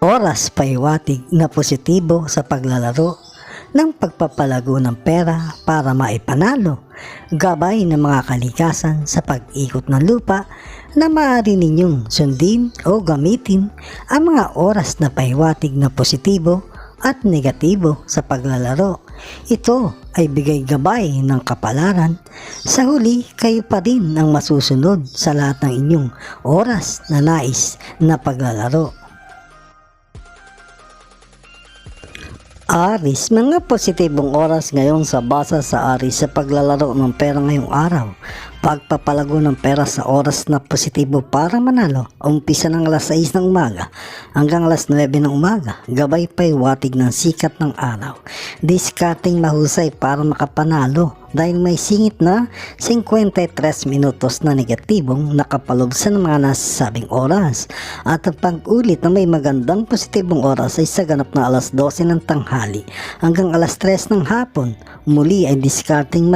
Oras paiwatig na positibo sa paglalaro ng pagpapalago ng pera para maipanalo, gabay ng mga kalikasan sa pag-ikot ng lupa na maaari ninyong sundin o gamitin ang mga oras na paiwatig na positibo at negatibo sa paglalaro. Ito ay bigay gabay ng kapalaran. Sa huli, kayo pa rin ang masusunod sa lahat ng inyong oras na nais na paglalaro. Aris, mga positibong oras ngayon sa basa sa Aris sa paglalaro ng pera ngayong araw. Pagpapalago ng pera sa oras na positibo para manalo, umpisa ng alas 6 ng umaga hanggang alas 9 ng umaga, gabay paiwatig ng sikat ng araw. Discarding mahusay para makapanalo dahil may singit na 53 minutos na negatibong nakapalob sa mga nasasabing oras. At ang pag-ulit na may magandang positibong oras ay sa ganap na alas 12 ng tanghali hanggang alas 3 ng hapon. Muli ay discarding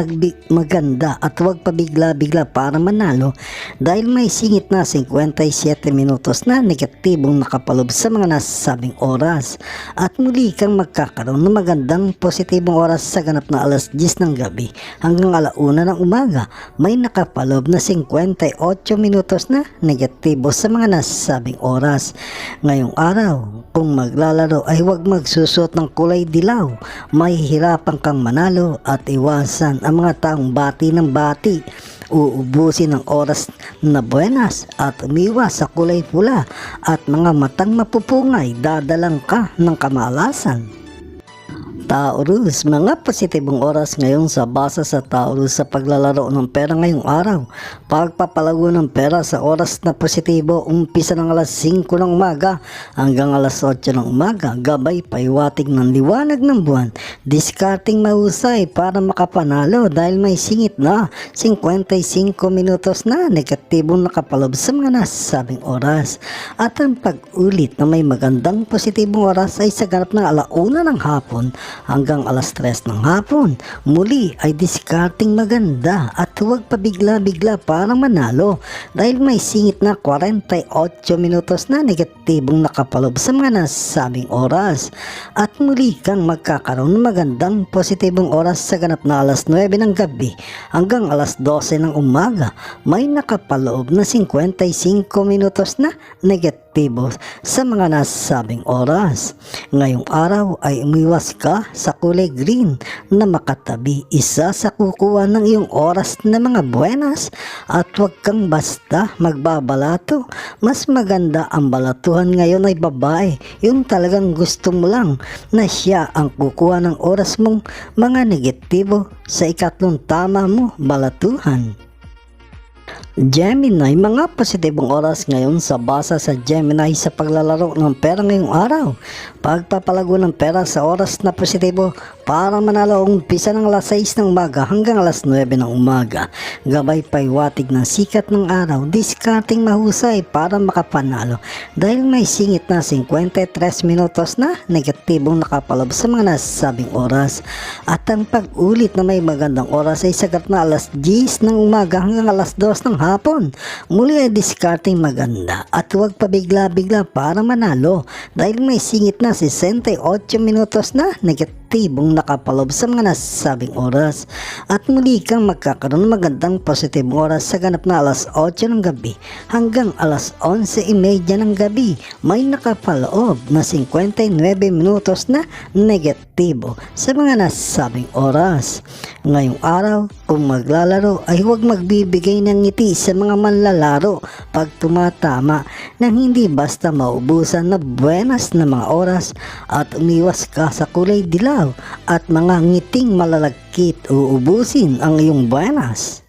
maganda at huwag pabigla-bigla para manalo dahil may singit na 57 minutos na negatibong nakapalob sa mga nasasabing oras. At muli kang magkakaroon ng magandang positibong oras sa ganap na alas 10 ng gabi hanggang alauna ng umaga. May nakapalob na 58 minutos na negatibo sa mga nasasabing oras. Ngayong araw, kung maglalaro ay huwag magsusuot ng kulay dilaw. Mahihirapan kang manalo at iwasan ang mga taong bati ng bati. Uubusin ang oras na buenas at umiwas sa kulay pula at mga matang mapupungay, dadalang ka ng kamalasan. Taurus, mga positibong oras ngayon sa basa sa Taurus sa paglalaro ng pera ngayong araw. Pagpapalago ng pera sa oras na positibo, umpisa ng alas 5 ng umaga hanggang alas 8 ng umaga, gabay paiwatig ng liwanag ng buwan. Discarding mahusay para makapanalo dahil may singit na 55 minutos na negatibong nakapalob sa mga nasasabing oras. At ang pag-ulit na may magandang positibong oras ay sa ganap ng alauna ng hapon hanggang alas 3 ng hapon. Muli ay discarding maganda at huwag pabigla-bigla para manalo dahil may singit na 48 minutos na negatibong nakapalob sa mga nasasabing oras. At muli kang magkakaroon ng magandang positibong oras sa ganap na alas 9 ng gabi hanggang alas 12 ng umaga. May nakapaloob na 55 minutos na negatibo sa mga nasasabing oras. Ngayong araw ay umiwas ka sa kulay green na makatabi. Isa sa kukuha ng iyong oras na mga buenas at huwag kang basta magbabalato. Mas maganda ang balatuhan ngayon ay babae. Yung talagang gusto mo lang na siya ang kukuha ng oras mong mga negatibo sa ikatlong tama mo balatuhan. Gemini, mga positibong oras ngayon sa basa sa Gemini sa paglalaro ng pera ngayong araw. Pagpapalago ng pera sa oras na positibo para manalo, umpisa ng alas 6 ng umaga hanggang alas 9 ng umaga. Gabay paiwatig ng sikat ng araw, discarding mahusay para makapanalo dahil may singit na 53 minutos na negatibong nakapalob sa mga nasasabing oras. At ang pag-ulit na may magandang oras ay sagat na alas 10 ng umaga hanggang alas 2 ng hapon. Muli ay discarding maganda at huwag pabigla-bigla para manalo dahil may singit na 68 minutos na negatibong nakapalob sa mga nasasabing oras. At muli kang magkakaroon ng magandang positibong oras sa ganap na alas 8 ng gabi hanggang alas 11:30 ng gabi. May nakapaloob na 59 minutos na negatibo sa mga nasasabing oras. Ngayong araw, kung maglalaro ay huwag magbibigay ng ngiti sa mga manlalaro pag tumatama nang hindi basta maubusan na buenas na mga oras at umiwas ka sa kulay dilaw at mga ngiting malalagkit. Uubusin ang iyong buenas.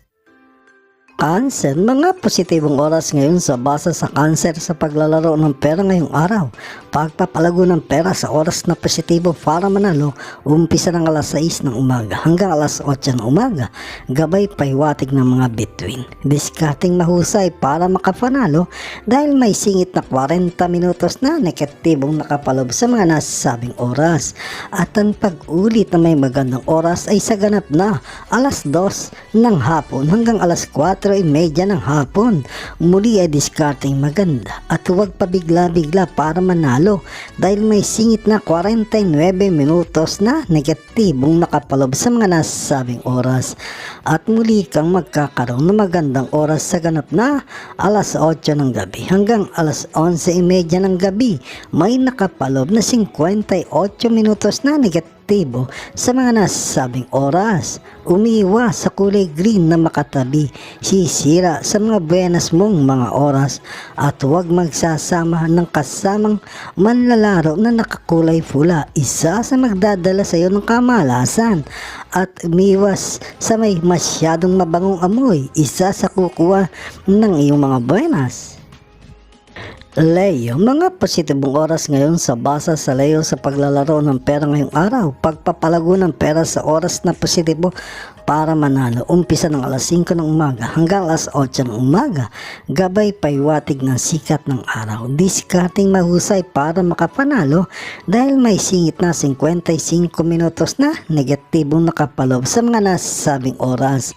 Cancer, mga positibong oras ngayon sa basa sa Cancer sa paglalaro ng pera ngayong araw. Pagpapalago ng pera sa oras na positibo para manalo, umpisa ng alas 6 ng umaga hanggang alas 8 ng umaga. Gabay paiwatig ng mga bituin. Discarding mahusay para makapanalo dahil may singit na 40 minutos na negatibong nakapalob sa mga nasasabing oras. At ang pag-ulit na may magandang oras ay sa ganap na alas 2 ng hapon hanggang alas 4 4:30 ng hapon. Muli ay diskarteng maganda at huwag pabigla-bigla para manalo dahil may singit na 49 minutos na negatibong nakapalob sa mga nasabing oras. At muli kang magkakaroon ng magandang oras sa ganap na alas 8 ng gabi hanggang alas 11:30 ng gabi. May nakapalob na 58 minutos na negatibo sa mga nasabing oras. Umiwas sa kulay green na makatabi, sisira sa mga buenas mong mga oras at huwag magsasama ng kasamang manlalaro na nakakulay pula, isa sa magdadala sa iyo ng kamalasan. At umiwas sa may masyadong mabangong amoy, isa sa kukuha ng iyong mga buenas. Leo, mga positibong oras ngayon sa basa sa Leo sa paglalaro ng pera ngayong araw. Pagpapalago ng pera sa oras na positibo para manalo. Umpisa ng alas 5 ng umaga hanggang alas 8 ng umaga. Gabay paiwatig ng sikat ng araw. Diskarting mahusay para makapanalo dahil may singit na 55 minutos na negatibong nakapalob sa mga nasabing oras.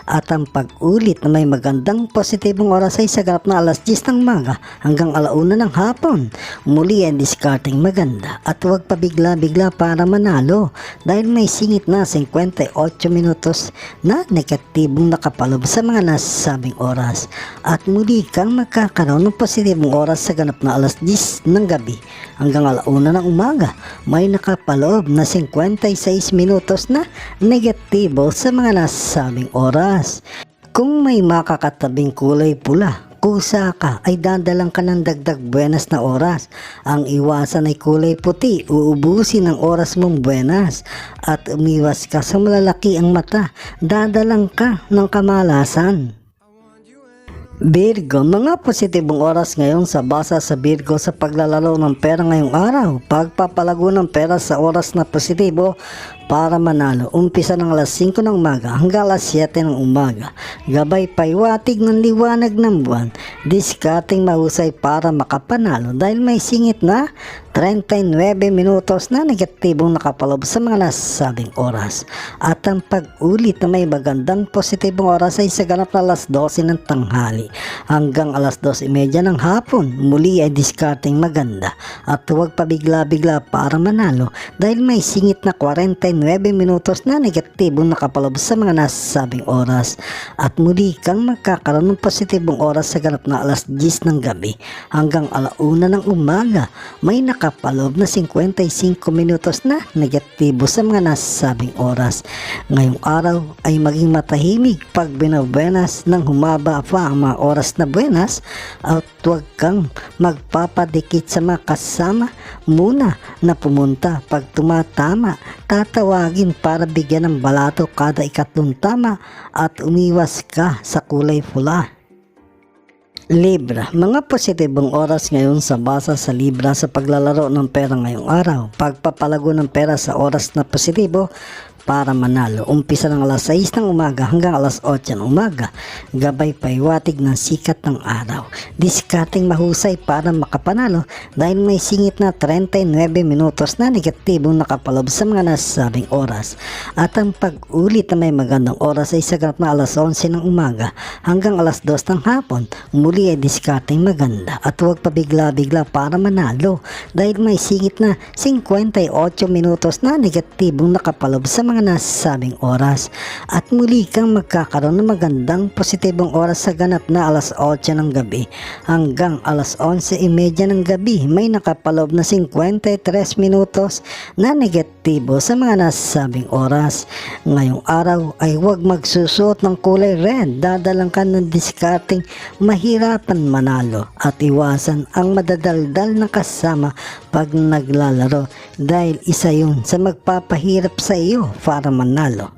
At ang pag-ulit na may magandang positibong oras ay sa ganap na alas 10 ng umaga hanggang alauna ng hapon. Muli ang diskarting maganda at huwag pabigla-bigla para manalo dahil may singit na 58 minutos na negatibong nakapalob sa mga nasabing oras. At muli kang magkakaroon ng positibong oras sa ganap na alas 10 ng gabi hanggang alauna ng umaga. May nakapalob na 56 minutos na negatibo sa mga nasabing oras. Kung may makakatabing kulay pula, kusa ka ay dadalang ka ng dagdag buenas na oras. Ang iwasan ay kulay puti, uubusin ang oras mong buenas. At umiwas ka sa malalaki ang mata, dadalang ka ng kamalasan. Virgo, mga positibong oras ngayon sa basa sa Virgo sa paglalaro ng pera ngayong araw. Pagpapalago ng pera sa oras na positibo para manalo. Umpisa ng alas 5 ng umaga hanggang alas 7 ng umaga. Gabay paiwatig ng liwanag ng buwan. Diskarting mahusay para makapanalo dahil may singit na 39 minutos na negatibong nakapalob sa mga nasabing oras. At ang pag-ulit na may magandang positibong oras ay sa ganap na alas 12 ng tanghali hanggang alas 2:30 ng hapon. Muli ay diskarting maganda at huwag pabigla-bigla para manalo dahil may singit na 49 minutos na negatibong nakapalob sa mga nasabing oras. At muli kang magkakaroon ng positibong oras sa ganap na alas 10 ng gabi hanggang alauna ng umaga. May nakapalob na 55 minutos na negatibo sa mga nasabing oras. Ngayong araw ay maging matahimik pag binabuenas ng humaba pa ang mga oras na buenas at huwag kang magpapadikit sa mga kasama muna na pumunta. Pag tumatama, tatawagin para bigyan ng balato kada ikatlong tama at umiwas ka sa kulay pula. Libra, mga positibong oras ngayon sa basa sa Libra sa paglalaro ng pera ngayong araw. Pagpapalago ng pera sa oras na positibo para manalo. Umpisa ng alas 6 ng umaga hanggang alas 8 ng umaga. Gabay paiwatig ng sikat ng araw. Diskarting mahusay para makapanalo dahil may singit na 39 minutos na negatibong nakapalob sa mga nasabing oras. At ang pag-ulit na may magandang oras ay sa ganap na alas 11 ng umaga hanggang alas 2 ng hapon. Muli ay diskarting maganda at huwag pabigla-bigla para manalo dahil may singit na 58 minutos na negatibong nakapalob sa mga nasabing oras. At muli kang magkakaroon ng magandang positibong oras sa ganap na alas 8 ng gabi hanggang alas 11:30 ng gabi. May nakapalob na 53 minutos na negatibo sa mga nasabing oras. Ngayong araw ay huwag magsusuot ng kulay red, dadalang ka ng diskarting mahirapan manalo at iwasan ang madadaldal na kasama pag naglalaro dahil isa yun sa magpapahirap sa iyo para manalo.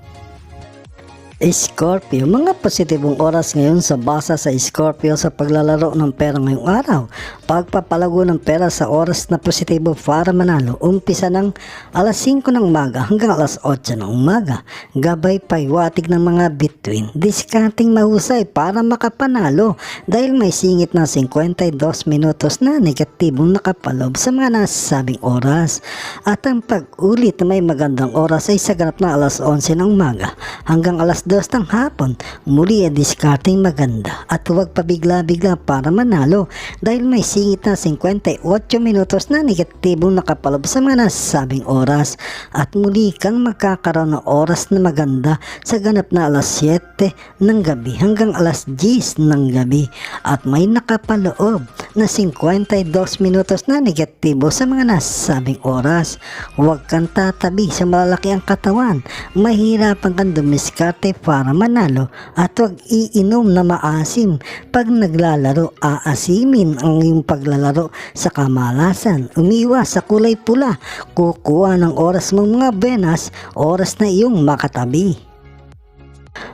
Scorpio, mga positibong oras ngayon sa basa sa Scorpio sa paglalaro ng pera ngayong araw. Pagpapalago ng pera sa oras na positibo para manalo. Umpisa ng alas 5 ng umaga hanggang alas 8 ng umaga. Gabay paiwatig ng mga bituin. Diskarting mahusay para makapanalo dahil may singit na 52 minutos na negatibong nakapalob sa mga nasabing oras. At ang pag-ulit na may magandang oras ay sa ganap na alas 11 ng umaga hanggang alas 2 ng hapon. Muli ay discarding maganda at huwag pabigla-bigla para manalo dahil may singit na 58 minutos na negatibong nakapalob sa mga nasabing oras at muli kang magkakaroon ng oras na maganda sa ganap na alas 7 ng gabi hanggang alas 10 ng gabi at may nakapaloob na 52 minutos na negatibo sa mga nasabing oras. Huwag kang tatabi sa malalaki ang katawan, mahirapan kang dumiskarte para manalo at huwag iinom na maasim. Pag naglalaro, aasimin ang iyong paglalaro sa kamalasan. Umiwas sa kulay pula, kukuha ng oras mong mga benas, oras na iyong makatabi.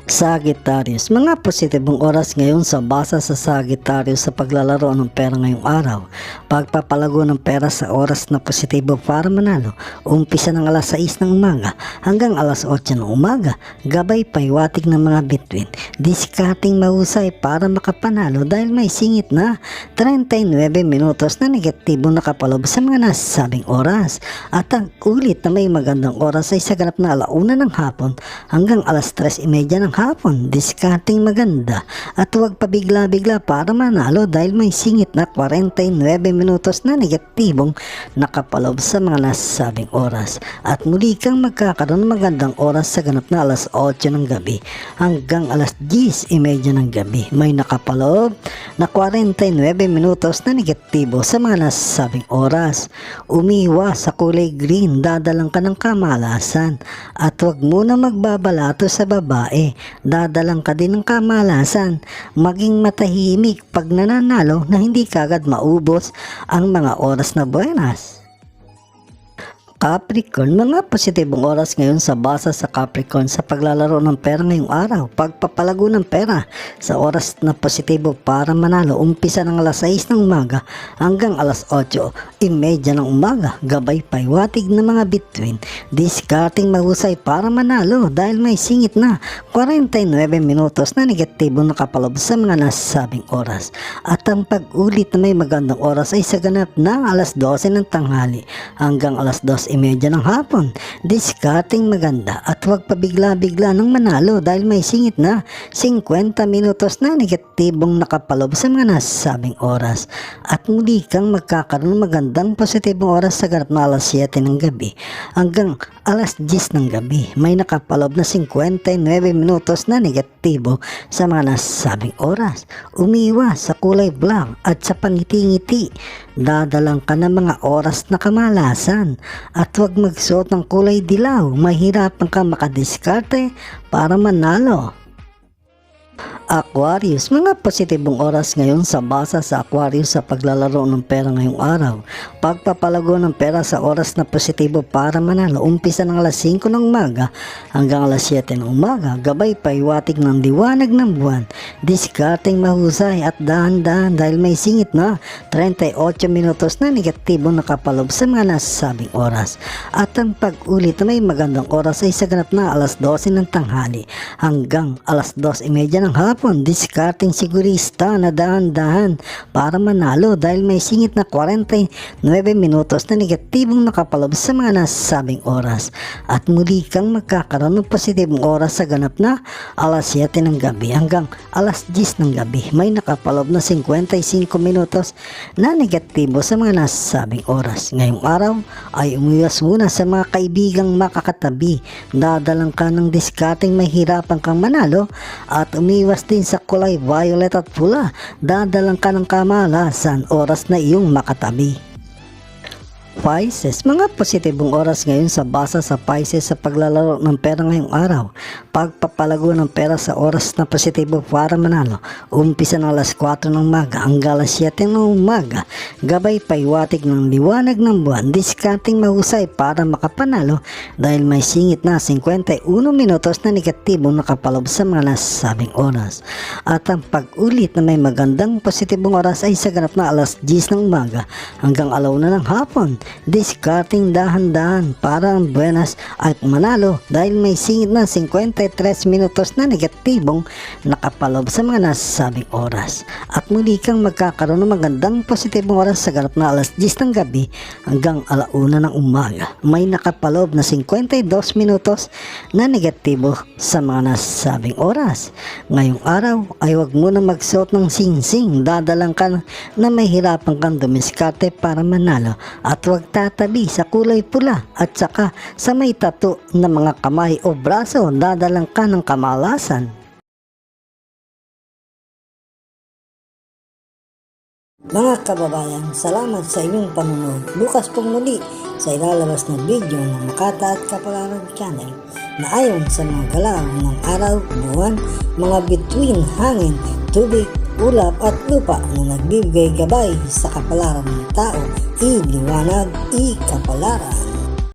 Sagittarius, mga positibong oras ngayon sa basa sa Sagittarius sa paglalaro ng pera ngayong araw. Pagpapalago ng pera sa oras na positibo para manalo. Umpisa ng alas 6 ng umaga hanggang alas 8 ng umaga. Gabay paiwatig ng mga bituin. Discarding mahusay para makapanalo dahil may singit na 39 minutos na negatibong nakapalob sa mga nasabing oras. At ang ulit na may magandang oras ay sa ganap na alauna ng hapon hanggang alas 3:30 ng hapon. Discarding maganda at huwag pabigla-bigla para manalo dahil may singit na 49 minutos na negatibong nakapalob sa mga nasabing oras at muli kang magkakaroon ng magandang oras sa ganap na alas 8 ng gabi hanggang alas 10:30 ng gabi. May nakapalob na 49 minutos na negatibo sa mga nasabing oras. Umiwas sa kulay green, dadalang ka ng kamalasan at huwag muna magbabalato sa babae. Dadalang ka din ng kamalasan. Maging matahimik pag nananalo na hindi kagad maubos ang mga oras na buenas. Capricorn, mga positibong oras ngayon sa basa sa Capricorn sa paglalaro ng pera ngayong araw. Pagpapalago ng pera sa oras na positibo para manalo. Umpisa ng alas 6 ng umaga hanggang alas 8:30 ng umaga. Gabay paiwatig ng mga bituin. Discarding mahusay para manalo dahil may singit na 49 minutos na negatibo nakapalob sa mga nasabing oras. At ang pag-ulit na may magandang oras ay sa ganap na alas 12 ng tanghali hanggang alas 2:30 ng hapon. Discarding maganda at huwag pabigla-bigla ng manalo dahil may singit na 50 minutos na negatibong nakapalob sa mga nasabing oras. At muli kang magkakaroon ng magandang positibong oras sa ganap na alas 7 ng gabi hanggang alas 10 ng gabi. May nakapalob na 59 minutos na negatibo sa mga nasabing oras. Umiwas sa kulay black at sa pangiti-ngiti. Dadalang ka ng mga oras na kamalasan at huwag magsuot ng kulay dilaw. Mahirapan ka makadiskarte para manalo. Aquarius, mga positibong oras ngayon sa basa sa Aquarius sa paglalaro ng pera ngayong araw. Pagpapalago ng pera sa oras na positibo para manalo. Umpisa ng alas 5 ng umaga hanggang alas 7 ng umaga. Gabay paiwatig ng liwanag ng buwan. Discarding mahusay at dahan-dahan dahil may singit na 38 minutos na negatibo nakapalob sa mga nasabing oras. At ang pag-ulit na may magandang oras ay sa ganap na alas 12 ng tanghali hanggang alas 2:30 ng hapon. Discarding sigurista na dahan-dahan para manalo dahil may singit na 49 minutos na negatibong nakapalob sa mga nasabing oras. At muli kang magkakaroon ng positibong oras sa ganap na alas 7 ng gabi hanggang alas 10 ng gabi. May nakapalob na 55 minutos na negatibo sa mga nasabing oras. Ngayong araw ay umiwas muna sa mga kaibigang makakatabi. Dadalang ka ng discarding mahirapan kang manalo at umiwas din sa kulay violet at pula. Dadalang ka ng kamalasan, oras na iyong makatabi. Pisces, mga positibong oras ngayon sa basa sa Pisces sa paglalaro ng pera ngayong araw. Pagpapalago ng pera sa oras na positibo para manalo. Umpisa ng alas 4 ng umaga hanggang alas 7 ng umaga. Gabay paiwatig ng liwanag ng buwan. Discarding mahusay para makapanalo dahil may singit na 51 minutos na negatibong nakapalob sa mga nasabing oras. At ang pag-ulit na may magandang positibong oras ay sa ganap na alas 10 ng umaga hanggang alauna ng hapon. discarding dahan-dahan para ang Buenas ay manalo dahil may singit na 53 minutos na negatibong nakapalob sa mga nasasabing oras. At muli kang magkakaroon ng magandang positibong oras sa ganap na alas 10 ng gabi hanggang alauna ng umaga. May nakapalob na 52 minutos na negatibo sa mga nasasabing oras. Ngayong araw ay huwag muna magsuot ng sing-sing, dadalang ka na may hirapan kang dumiskarte para manalo at huwag tatabi sa kulay pula at saka sa may tattoo na mga kamay o braso, dadalang ka ng kamalasan. Mga kababayan, salamat sa inyong panonood. Bukas pong muli sa ilalabas na video ng Makata at Kapalaran Channel na ayon sa mga galaw ng araw, buwan, mga bituin, hangin, tubig, ulap at lupa na nagbibigay gabay sa kapalaran ng tao, iliwanag, ikapalaran.